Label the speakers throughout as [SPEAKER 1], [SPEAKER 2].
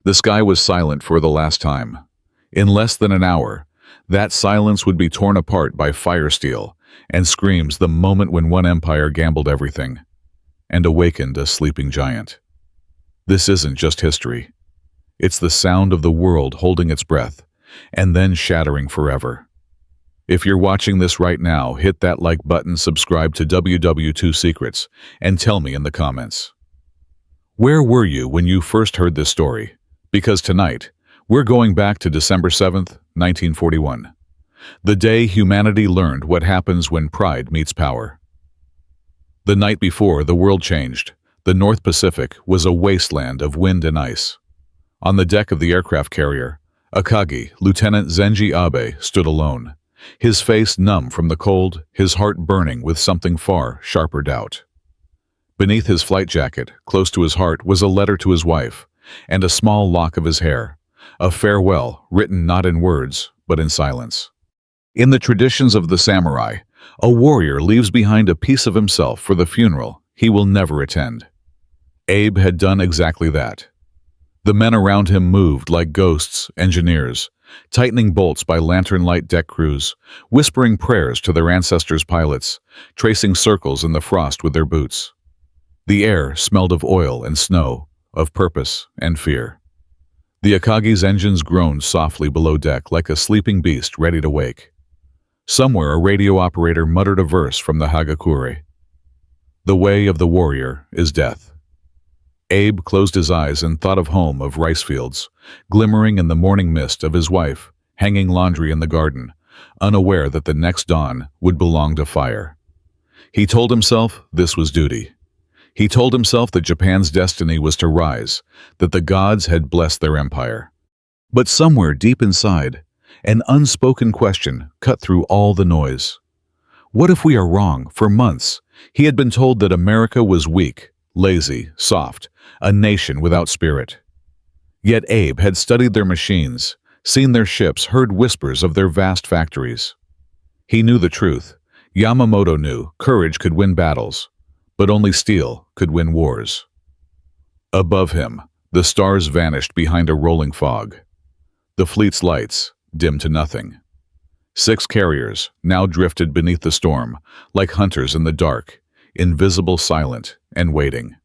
[SPEAKER 1] The sky was silent for the last time. In less than an hour, that silence would be torn apart by fire steel and screams the moment when one empire gambled everything and awakened a sleeping giant. This isn't just history. It's the sound of the world holding its breath and then shattering forever. If you're watching this right now, hit that like button, subscribe to WW2 Secrets, and tell me in the comments. Where were you when you first heard this story? Because tonight, we're going back to December 7th, 1941. The day humanity learned what happens when pride meets power. The night before the world changed, the North Pacific was a wasteland of wind and ice. On the deck of the aircraft carrier, Akagi, Lieutenant Zenji Abe, stood alone, his face numb from the cold, his heart burning with something far sharper doubt. Beneath his flight jacket, close to his heart, was a letter to his wife, and a small lock of his hair, a farewell written not in words, but in silence. In the traditions of the samurai, a warrior leaves behind a piece of himself for the funeral he will never attend. Abe had done exactly that. The men around him moved like ghosts, engineers, tightening bolts by lantern-light deck crews, whispering prayers to their ancestors' pilots, tracing circles in the frost with their boots. The air smelled of oil and snow, of purpose and fear. The Akagi's engines groaned softly below deck like a sleeping beast ready to wake. Somewhere a radio operator muttered a verse from the Hagakure. The way of the warrior is death. Abe closed his eyes and thought of home, of rice fields, glimmering in the morning mist, of his wife, hanging laundry in the garden, unaware that the next dawn would belong to fire. He told himself this was duty. He told himself that Japan's destiny was to rise, that the gods had blessed their empire. But somewhere deep inside, an unspoken question cut through all the noise. What if we are wrong? For months, he had been told that America was weak, lazy, soft, a nation without spirit. Yet Abe had studied their machines, seen their ships, heard whispers of their vast factories. He knew the truth. Yamamoto knew courage could win battles, but only steel could win wars. Above him, the stars vanished behind a rolling fog. The fleet's lights dimmed to nothing. 6 carriers now drifted beneath the storm, like hunters in the dark, invisible, silent, and waiting.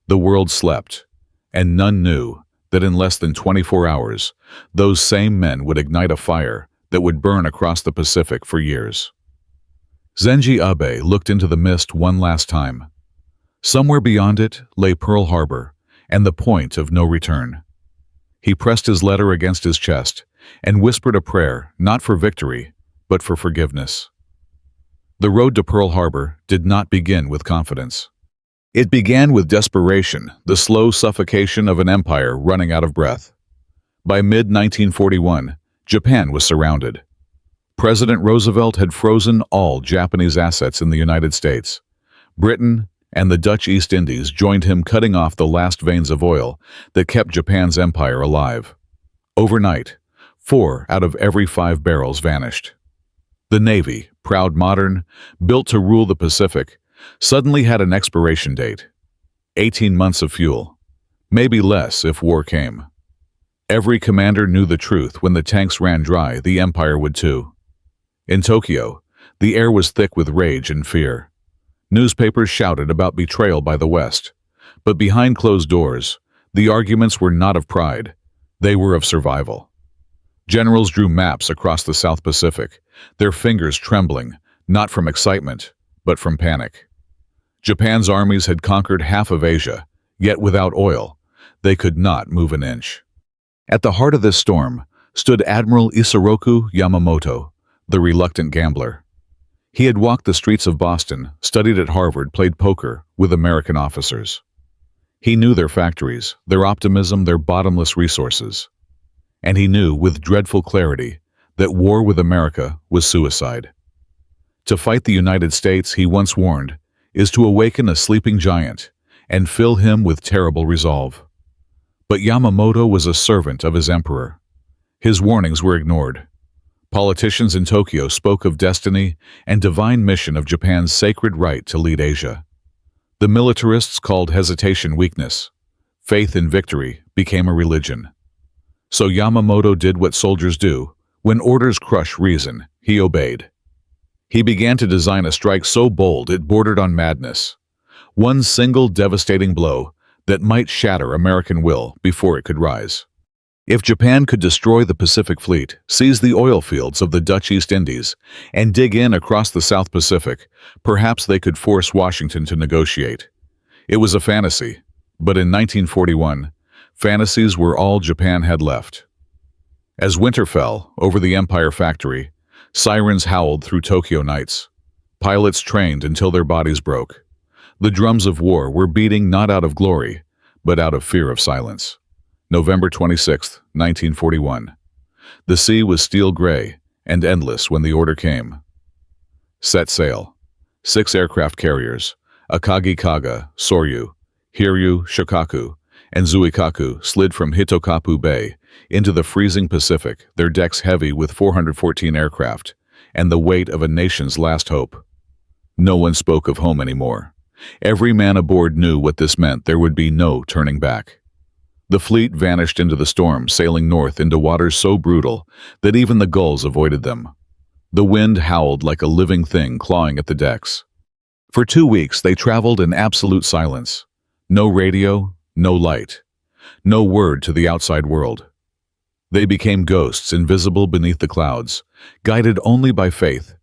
[SPEAKER 1] The world slept, and none knew that in less than 24 hours, those same men would ignite a fire that would burn across the Pacific for years. Zenji Abe looked into the mist one last time. Somewhere beyond it lay Pearl Harbor and the point of no return. He pressed his letter against his chest and whispered a prayer, not for victory, but for forgiveness. The road to Pearl Harbor did not begin with confidence. It began with desperation, the slow suffocation of an empire running out of breath. By mid-1941, Japan was surrounded. President Roosevelt had frozen all Japanese assets in the United States. Britain and the Dutch East Indies joined him, cutting off the last veins of oil that kept Japan's empire alive. Overnight, 4 out of every 5 barrels vanished. The Navy, proud, modern, built to rule the Pacific, suddenly had an expiration date. 18 months of fuel. Maybe less if war came. Every commander knew the truth: when the tanks ran dry, the empire would too. In Tokyo, the air was thick with rage and fear. Newspapers shouted about betrayal by the West. But behind closed doors, the arguments were not of pride. They were of survival. Generals drew maps across the South Pacific, their fingers trembling, not from excitement, but from panic. Japan's armies had conquered half of Asia, yet without oil, they could not move an inch. At the heart of this storm stood Admiral Yamamoto, the reluctant gambler. He had walked the streets of Boston, studied at Harvard, played poker with American officers. He knew their factories, their optimism, their bottomless resources. And he knew with dreadful clarity that war with America was suicide. To fight the United States, he once warned, is to awaken a sleeping giant and fill him with terrible resolve. But Yamamoto was a servant of his emperor. His warnings were ignored. Politicians in Tokyo spoke of destiny and divine mission, of Japan's sacred right to lead Asia. The militarists called hesitation weakness. Faith in victory became a religion. So Yamamoto did what soldiers do. When orders crush reason, he obeyed. He began to design a strike so bold it bordered on madness. One single devastating blow that might shatter American will before it could rise. If Japan could destroy the Pacific Fleet, seize the oil fields of the Dutch East Indies, and dig in across the South Pacific, perhaps they could force Washington to negotiate. It was a fantasy, but in 1941, fantasies were all Japan had left. As winter fell over the Empire factory, sirens howled through Tokyo nights. Pilots trained until their bodies broke. The drums of war were beating not out of glory, but out of fear of silence. November 26, 1941. The sea was steel gray and endless when the order came. Set sail. 6 aircraft carriers, Akagi Kaga, Soryu, Hiryu, Shokaku, and Zuikaku slid from Hitokapu Bay into the freezing Pacific, their decks heavy with 414 aircraft, and the weight of a nation's last hope. No one spoke of home anymore. Every man aboard knew what this meant. There would be no turning back. The fleet vanished into the storm, sailing north into waters so brutal that even the gulls avoided them. The wind howled like a living thing clawing at the decks. For 2 weeks they traveled in absolute silence. No radio, no light, no word to the outside world. They became ghosts invisible beneath the clouds, guided only by faith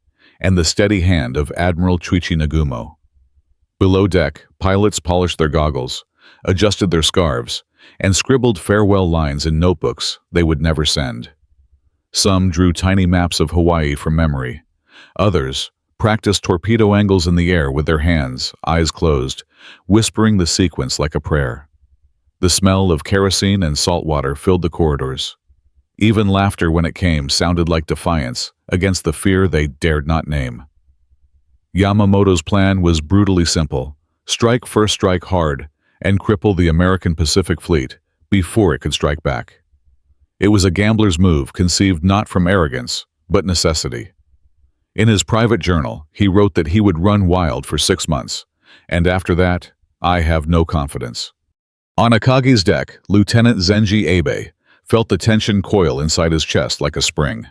[SPEAKER 1] and the steady hand of Admiral Chuichi Nagumo. Below deck, pilots polished their goggles, adjusted their scarves, and scribbled farewell lines in notebooks they would never send. Some drew tiny maps of Hawaii from memory. Others practiced torpedo angles in the air with their hands, eyes closed, whispering the sequence like a prayer. The smell of kerosene and salt water filled the corridors. Even laughter, when it came, sounded like defiance against the fear they dared not name. Yamamoto's plan was brutally simple: strike first, strike hard, and cripple the American Pacific Fleet before it could strike back. It was a gambler's move conceived not from arrogance, but necessity. In his private journal, he wrote that he would run wild for 6 months, and after that, I have no confidence. On Akagi's deck, Lieutenant Zenji Abe felt the tension coil inside his chest like a spring.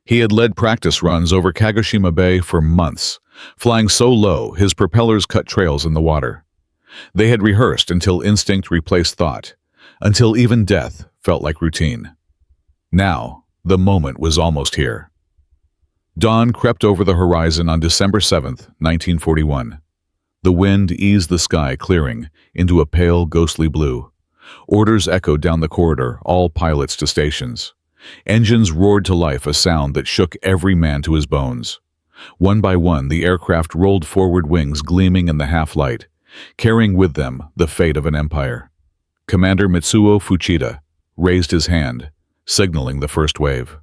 [SPEAKER 1] He had led practice runs over Kagoshima Bay for months, flying so low his propellers cut trails in the water. They had rehearsed until instinct replaced thought, until even death felt like routine. Now, the moment was almost here. Dawn crept over the horizon on December 7, 1941. The wind eased the sky, clearing into a pale, ghostly blue. Orders echoed down the corridor, all pilots to stations. Engines roared to life, a sound that shook every man to his bones. One by one, the aircraft rolled forward, wings gleaming in the half-light, carrying with them the fate of an empire. Commander Mitsuo Fuchida raised his hand, signaling the first wave.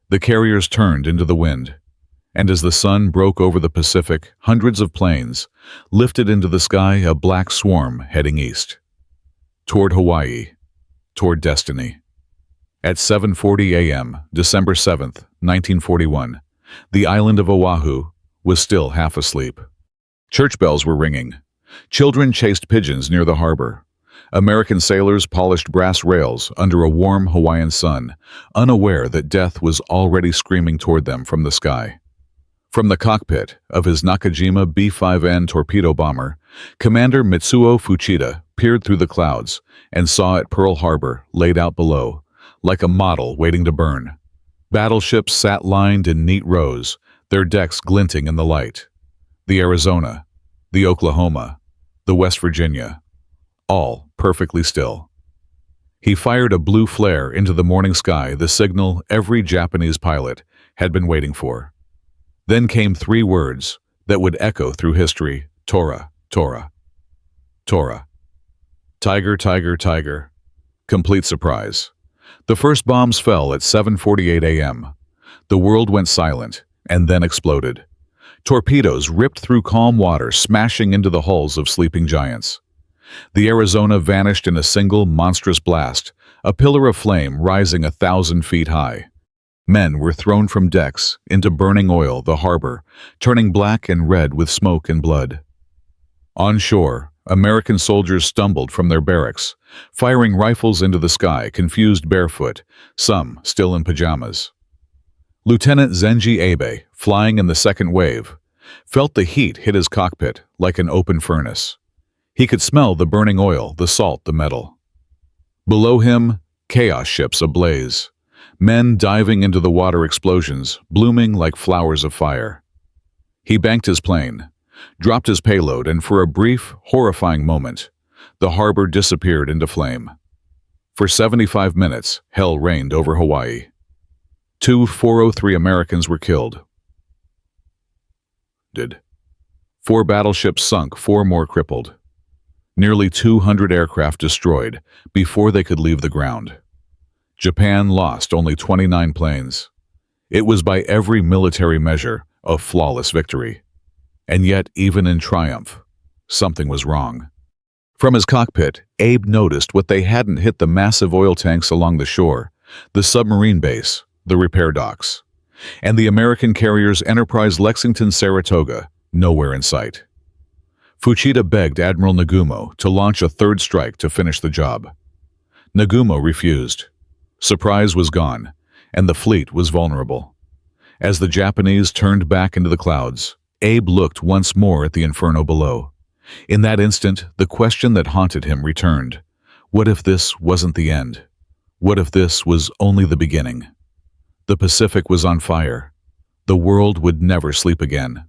[SPEAKER 1] The carriers turned into the wind, and as the sun broke over the Pacific, hundreds of planes lifted into the sky, a black swarm heading east. Toward Hawaii, toward destiny. At 7:40 a.m., December 7, 1941, the island of Oahu was still half asleep. Church bells were ringing. Children chased pigeons near the harbor. American sailors polished brass rails under a warm Hawaiian sun, unaware that death was already screaming toward them from the sky. From the cockpit of his Nakajima B-5N torpedo bomber, Commander Mitsuo Fuchida peered through the clouds and saw at Pearl Harbor, laid out below, like a model waiting to burn. Battleships sat lined in neat rows, their decks glinting in the light. The Arizona, the Oklahoma, the West Virginia, all perfectly still. He fired a blue flare into the morning sky, the signal every Japanese pilot had been waiting for. Then came 3 words that would echo through history: Tora, Tora, Tora. Tiger, tiger, tiger. Complete surprise. The first bombs fell at 7:48 a.m. The world went silent and then exploded. Torpedoes ripped through calm water, smashing into the hulls of sleeping giants. The Arizona vanished in a single monstrous blast, a pillar of flame rising 1,000 feet high. Men were thrown from decks into burning oil, the harbor turning black and red with smoke and blood. On shore, American soldiers stumbled from their barracks, firing rifles into the sky, confused barefoot, some still in pajamas. Lieutenant Zenji Abe, flying in the second wave, felt the heat hit his cockpit like an open furnace. He could smell the burning oil, the salt, the metal. Below him, chaos ships ablaze, men diving into the water, explosions blooming like flowers of fire. He banked his plane, dropped his payload, and for a brief, horrifying moment, the harbor disappeared into flame. For 75 minutes, hell reigned over Hawaii. 403 Americans were killed. 4 battleships sunk, 4 more crippled. Nearly 200 aircraft destroyed before they could leave the ground. Japan lost only 29 planes. It was by every military measure a flawless victory. And yet, even in triumph, something was wrong. From his cockpit, Abe noticed what they hadn't hit: the massive oil tanks along the shore, the submarine base, the repair docks, and the American carriers Enterprise, Lexington, Saratoga, nowhere in sight. Fuchida begged Admiral Nagumo to launch a third strike to finish the job. Nagumo refused. Surprise was gone, and the fleet was vulnerable. As the Japanese turned back into the clouds, Abe looked once more at the inferno below. In that instant, the question that haunted him returned. What if this wasn't the end? What if this was only the beginning? The Pacific was on fire. The world would never sleep again.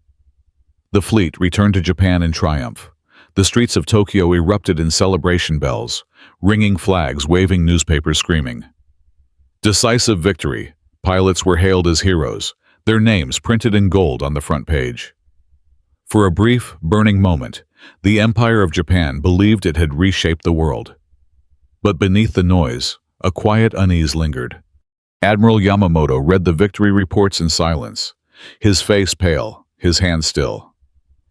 [SPEAKER 1] The fleet returned to Japan in triumph. The streets of Tokyo erupted in celebration, bells, ringing flags, waving, newspapers screaming. Decisive victory. Pilots were hailed as heroes, their names printed in gold on the front page. For a brief, burning moment, the Empire of Japan believed it had reshaped the world. But beneath the noise, a quiet unease lingered. Admiral Yamamoto read the victory reports in silence, his face pale, his hands still.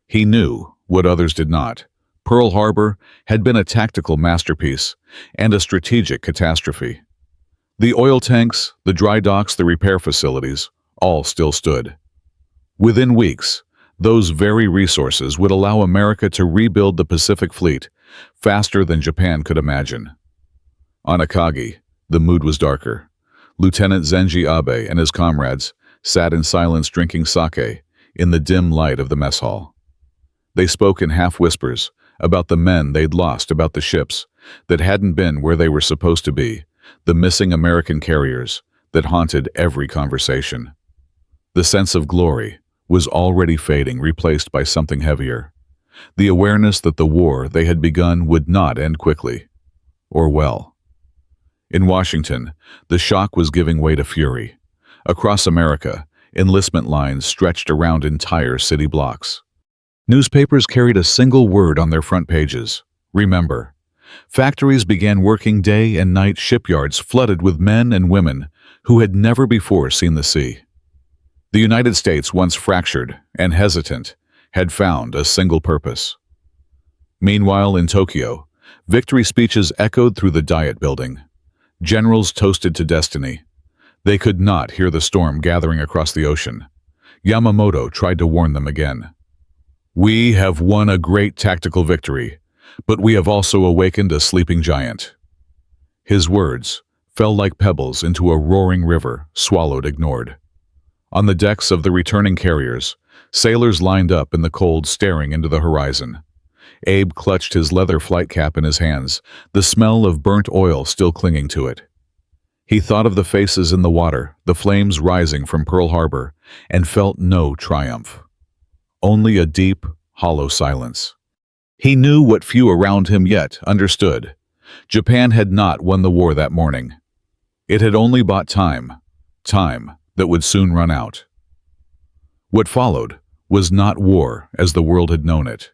[SPEAKER 1] He knew what others did not. Pearl Harbor had been a tactical masterpiece and a strategic catastrophe. The oil tanks, the dry docks, the repair facilities, all still stood. Within weeks, those very resources would allow America to rebuild the Pacific Fleet faster than Japan could imagine. On Akagi, the mood was darker. Lieutenant Zenji Abe and his comrades sat in silence drinking sake in the dim light of the mess hall. They spoke in half-whispers about the men they'd lost, about the ships that hadn't been where they were supposed to be, the missing American carriers that haunted every conversation. The sense of glory was already fading, replaced by something heavier. The awareness that the war they had begun would not end quickly, or well. In Washington, the shock was giving way to fury. Across America, enlistment lines stretched around entire city blocks. Newspapers carried a single word on their front pages: remember. Factories began working day and night, shipyards flooded with men and women who had never before seen the sea. The United States, once fractured and hesitant, had found a single purpose. Meanwhile, in Tokyo, victory speeches echoed through the Diet Building. Generals toasted to destiny. They could not hear the storm gathering across the ocean. Yamamoto tried to warn them again. We have won a great tactical victory, but we have also awakened a sleeping giant. His words fell like pebbles into a roaring river, swallowed, ignored. On the decks of the returning carriers, sailors lined up in the cold, staring into the horizon. Abe clutched his leather flight cap in his hands, the smell of burnt oil still clinging to it. He thought of the faces in the water, the flames rising from Pearl Harbor, and felt no triumph. Only a deep, hollow silence. He knew what few around him yet understood. Japan had not won the war that morning. It had only bought time that would soon run out. What followed was not war as the world had known it.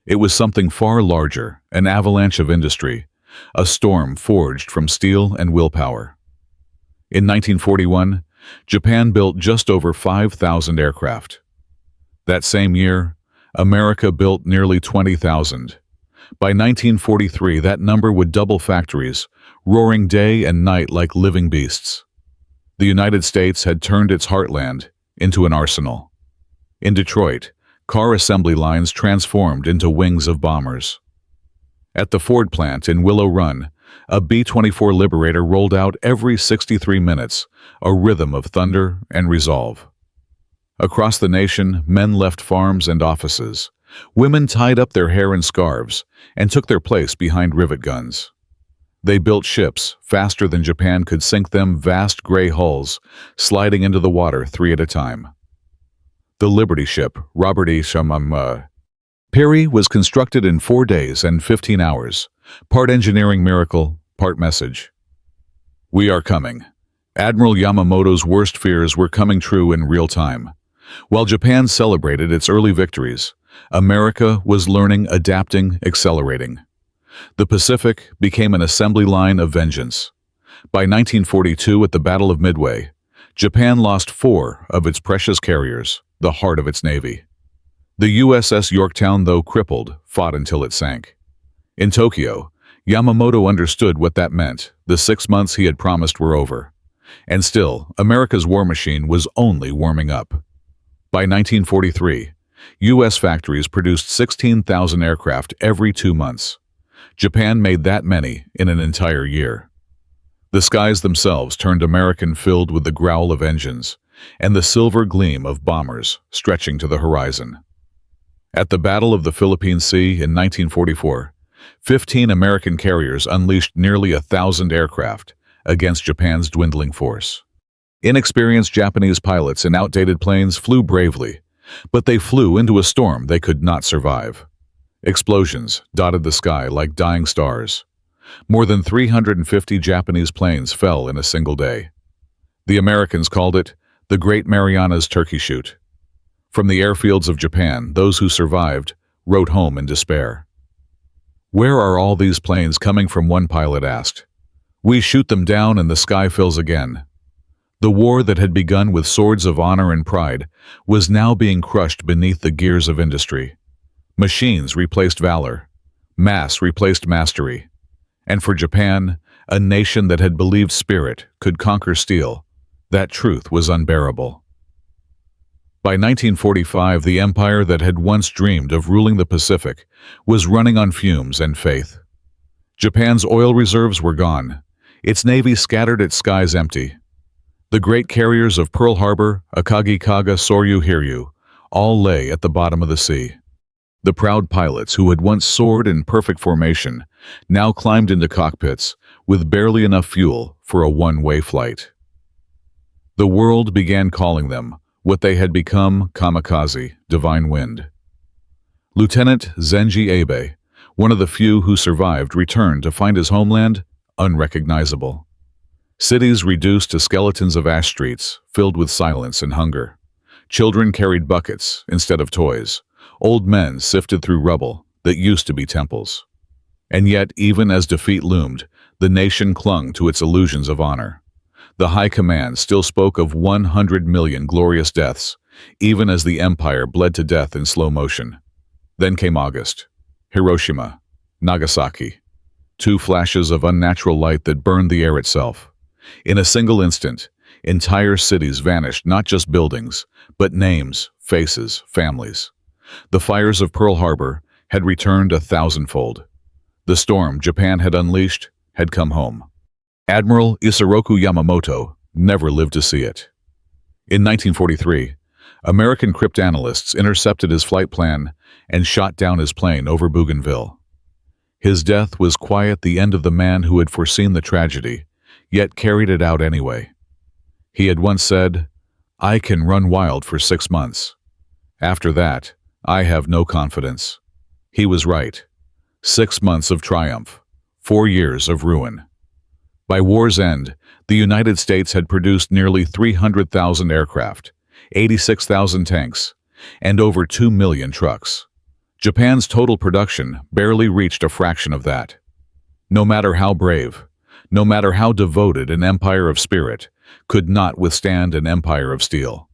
[SPEAKER 1] It was something far larger, an avalanche of industry, a storm forged from steel and willpower. In 1941, Japan built just over 5,000 aircraft. That same year, America built nearly 20,000. By 1943, that number would double, factories roaring day and night like living beasts. The United States had turned its heartland into an arsenal. In Detroit, car assembly lines transformed into wings of bombers. At the Ford plant in Willow Run, a B-24 Liberator rolled out every 63 minutes, a rhythm of thunder and resolve. Across the nation, men left farms and offices. Women tied up their hair in scarves and took their place behind rivet guns. They built ships faster than Japan could sink them, vast gray hulls, sliding into the water 3 at a time. The Liberty ship, Robert E. Yamamoto, Perry, was constructed in 4 days and 15 hours, part engineering miracle, part message. We are coming. Admiral Yamamoto's worst fears were coming true in real time. While Japan celebrated its early victories, America was learning, adapting, accelerating. The Pacific became an assembly line of vengeance. By 1942, at the Battle of Midway, Japan lost 4 of its precious carriers, the heart of its navy. The USS Yorktown, though crippled, fought until it sank. In Tokyo, Yamamoto understood what that meant. The 6 months he had promised were over. And still, America's war machine was only warming up. By 1943, U.S. factories produced 16,000 aircraft every 2 months. Japan made that many in an entire year. The skies themselves turned American, filled with the growl of engines and the silver gleam of bombers stretching to the horizon. At the Battle of the Philippine Sea in 1944, 15 American carriers unleashed nearly 1,000 aircraft against Japan's dwindling force. Inexperienced Japanese pilots in outdated planes flew bravely, but they flew into a storm they could not survive. Explosions dotted the sky like dying stars. More than 350 Japanese planes fell in a single day. The Americans called it the Great Marianas Turkey Shoot. From the airfields of Japan, those who survived wrote home in despair. "Where are all these planes coming from?" one pilot asked. "We shoot them down and the sky fills again." The war that had begun with swords of honor and pride was now being crushed beneath the gears of industry. Machines replaced valor. Mass replaced mastery. And for Japan, a nation that had believed spirit could conquer steel, that truth was unbearable. By 1945, the empire that had once dreamed of ruling the Pacific was running on fumes and faith. Japan's oil reserves were gone, its navy scattered, its skies empty. The great carriers of Pearl Harbor, Akagikaga, Soryu, Hiryu, all lay at the bottom of the sea. The proud pilots who had once soared in perfect formation now climbed into cockpits with barely enough fuel for a one-way flight. The world began calling them what they had become: kamikaze, divine wind. Lieutenant Zenji Abe, one of the few who survived, returned to find his homeland unrecognizable. Cities reduced to skeletons of ash streets, filled with silence and hunger. Children carried buckets instead of toys. Old men sifted through rubble that used to be temples. And yet, even as defeat loomed, the nation clung to its illusions of honor. The high command still spoke of 100 million glorious deaths, even as the empire bled to death in slow motion. Then came August. Hiroshima, Nagasaki. 2 flashes of unnatural light that burned the air itself. In a single instant, entire cities vanished, not just buildings, but names, faces, families. The fires of Pearl Harbor had returned 1,000-fold. The storm Japan had unleashed had come home. Admiral Yamamoto never lived to see it. In 1943, American cryptanalysts intercepted his flight plan and shot down his plane over Bougainville. His death was quiet, the end of the man who had foreseen the tragedy, yet carried it out anyway. He had once said, "I can run wild for 6 months. After that, I have no confidence." He was right. 6 months of triumph, 4 years of ruin. By war's end, the United States had produced nearly 300,000 aircraft, 86,000 tanks, and over 2 million trucks. Japan's total production barely reached a fraction of that. No matter how brave, no matter how devoted, an empire of spirit could not withstand an empire of steel.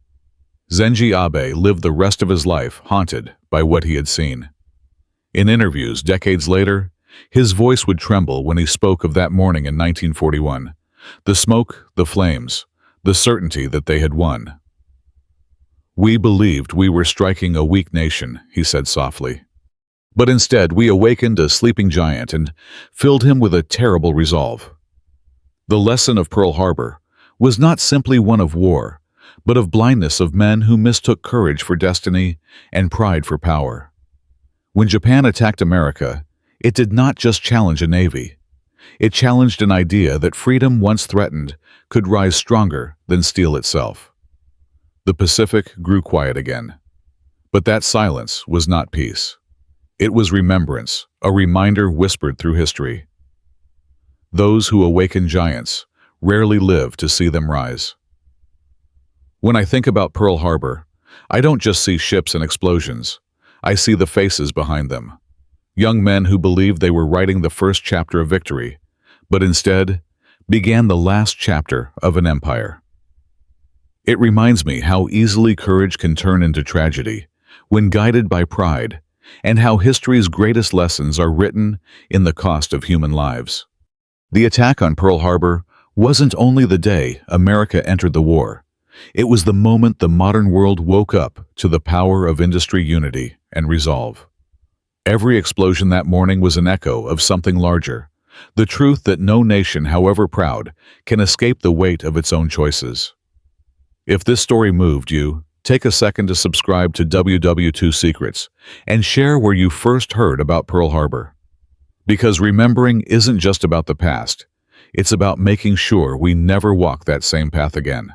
[SPEAKER 1] Zenji Abe lived the rest of his life haunted by what he had seen. In interviews decades later, his voice would tremble when he spoke of that morning in 1941, the smoke, the flames, the certainty that they had won. "We believed we were striking a weak nation," he said softly. But instead, we awakened a sleeping giant and filled him with a terrible resolve. The lesson of Pearl Harbor was not simply one of war, but of blindness of men who mistook courage for destiny and pride for power. When Japan attacked America, it did not just challenge a navy. It challenged an idea that freedom once threatened could rise stronger than steel itself. The Pacific grew quiet again. But that silence was not peace. It was remembrance, a reminder whispered through history. Those who awaken giants rarely live to see them rise. When I think about Pearl Harbor, I don't just see ships and explosions. I see the faces behind them. Young men who believed they were writing the first chapter of victory, but instead began the last chapter of an empire. It reminds me how easily courage can turn into tragedy when guided by pride, and how history's greatest lessons are written in the cost of human lives. The attack on Pearl Harbor wasn't only the day America entered the war. It was the moment the modern world woke up to the power of industry unity and resolve. Every explosion that morning was an echo of something larger, the truth that no nation, however proud, can escape the weight of its own choices. If this story moved you, take a second to subscribe to WW2 Secrets and share where you first heard about Pearl Harbor. Because remembering isn't just about the past, it's about making sure we never walk that same path again.